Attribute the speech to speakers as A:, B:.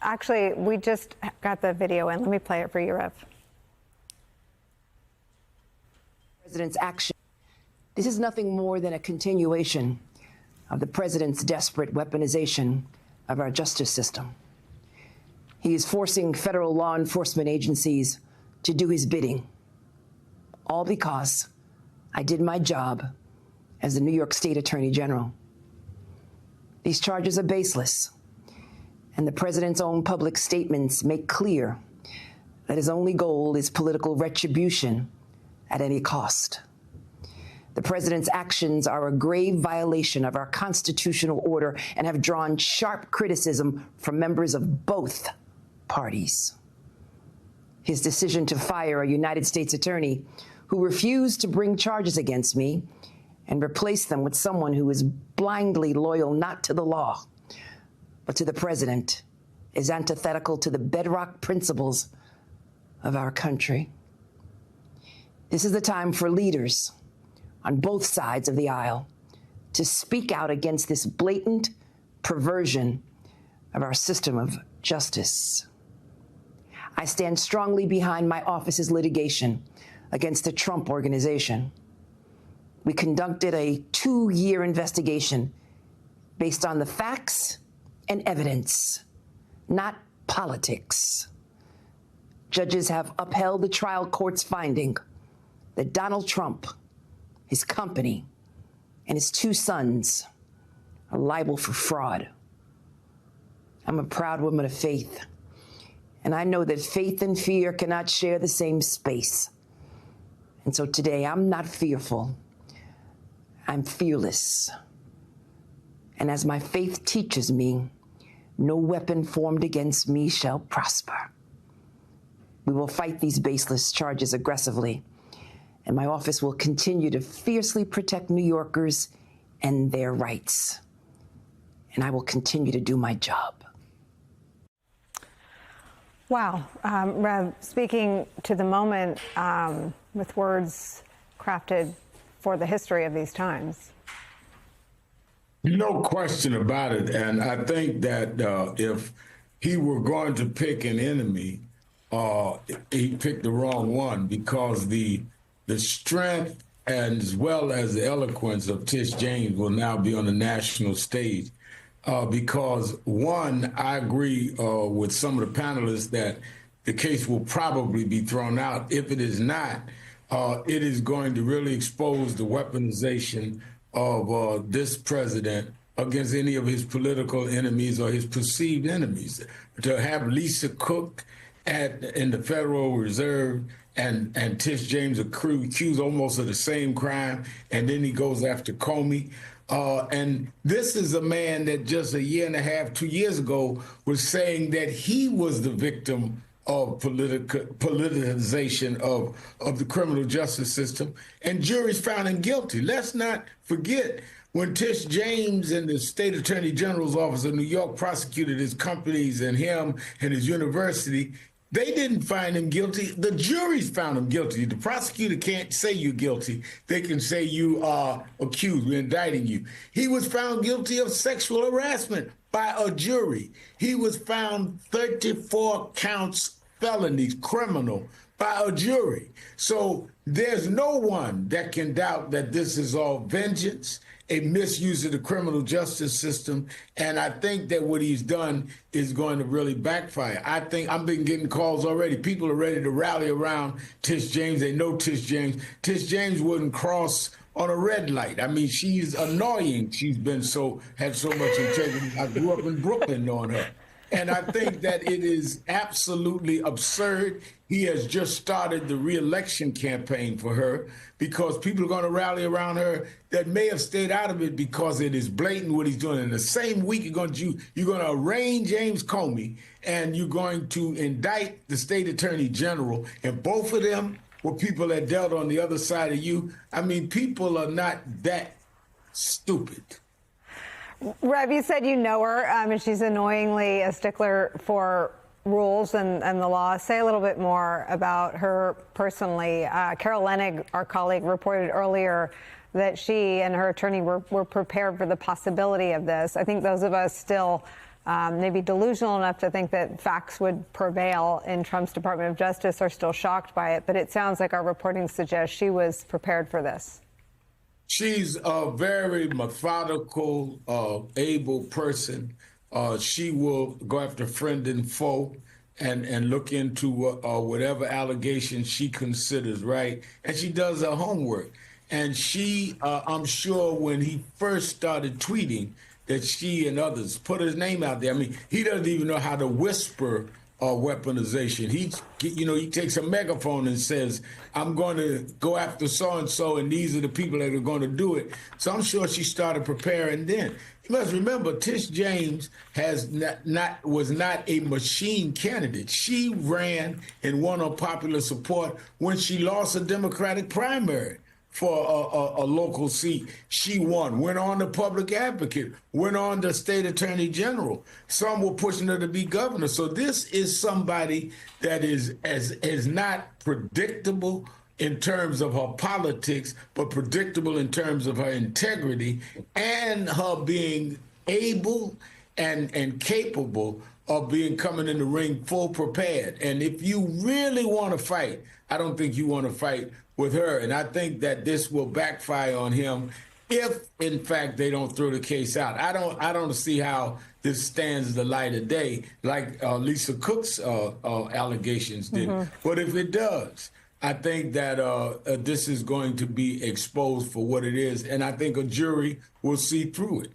A: Actually, we just got the video in. Let me play it for you, Rev.
B: President's action. This is nothing more than a continuation of the president's desperate weaponization of our justice system. He is forcing federal law enforcement agencies to do his bidding, all because I did my job as the New York State Attorney General. These charges are baseless, and the president's own public statements make clear that his only goal is political retribution at any cost. The president's actions are a grave violation of our constitutional order and have drawn sharp criticism from members of both parties. His decision to fire a United States attorney who refused to bring charges against me and replace them with someone who is blindly loyal not to the law, but to the president, is antithetical to the bedrock principles of our country. This is the time for leaders on both sides of the aisle to speak out against this blatant perversion of our system of justice. I stand strongly behind my office's litigation against the Trump Organization. We conducted a 2-year investigation based on the facts and evidence, not politics. Judges have upheld the trial court's finding that Donald Trump, his company, and his 2 sons are liable for fraud. I'm a proud woman of faith, and I know that faith and fear cannot share the same space. And so today, I'm not fearful. I'm fearless. And as my faith teaches me, no weapon formed against me shall prosper. We will fight these baseless charges aggressively, and my office will continue to fiercely protect New Yorkers and their rights. And I will continue to do my job.
A: Wow. Rev, speaking to the moment with words crafted for the history of these times.
C: No question about it. And I think that if he were going to pick an enemy, he picked the wrong one, because the strength as well as the eloquence of Tish James will now be on the national stage. Because one, I agree with some of the panelists that the case will probably be thrown out. If it is not, it is going to really expose the weaponization of this president against any of his political enemies or his perceived enemies. To have Lisa Cook in the Federal Reserve and Tish James accused almost of the same crime, and then he goes after Comey. And this is a man that just a year and a half, 2 years ago, was saying that he was the victim of politicization of the criminal justice system, and juries found him guilty. Let's not forget, when Tish James and the State Attorney General's Office of New York prosecuted his companies and him and his university, they didn't find him guilty. The juries found him guilty. The prosecutor can't say you're guilty. They can say you are accused. We're indicting you. He was found guilty of sexual harassment by a jury. He was found 34 counts felonies, criminal, by a jury. So there's no one that can doubt that this is all vengeance, a misuse of the criminal justice system. And I think that what he's done is going to really backfire. I think I've been getting calls already. People are ready to rally around Tish James. They know Tish James. Tish James wouldn't cross on a red light. I mean, she's annoying. She's had so much integrity. I grew up in Brooklyn knowing her. And I think that it is absolutely absurd. He has just started the re-election campaign for her, because people are going to rally around her that may have stayed out of it because it is blatant what he's doing. In the same week, you're going to arraign James Comey, and you're going to indict the state attorney general, and both of them were people that dealt on the other side of you. I mean, people are not that stupid.
A: Rev, you said you know her, and she's annoyingly a stickler for rules and the law. Say a little bit more about her personally. Carol Leonnig, our colleague, reported earlier that she and her attorney were prepared for the possibility of this. I think those of us still maybe delusional enough to think that facts would prevail in Trump's Department of Justice are still shocked by it. But it sounds like our reporting suggests she was prepared for this.
C: She's a very methodical, able person. She will go after friend and foe and look into whatever allegations she considers right. And she does her homework. And she, I'm sure when he first started tweeting, that she and others put his name out there. I mean, he doesn't even know how to whisper weaponization. He takes a megaphone and says, I'm going to go after so-and-so, and these are the people that are going to do it. So I'm sure she started preparing then. You must remember, Tish James was not a machine candidate. She ran and won on popular support when she lost a Democratic primary for a local seat. She won, went on to public advocate, went on to state attorney general. Some were pushing her to be governor. So this is somebody that is not predictable in terms of her politics, but predictable in terms of her integrity and her being able and capable of coming in the ring full prepared. And if you really want to fight, I don't think you want to fight with her. And I think that this will backfire on him if, in fact, they don't throw the case out. I don't see how this stands the light of day like Lisa Cook's allegations did. But if it does, I think that this is going to be exposed for what it is. And I think a jury will see through it.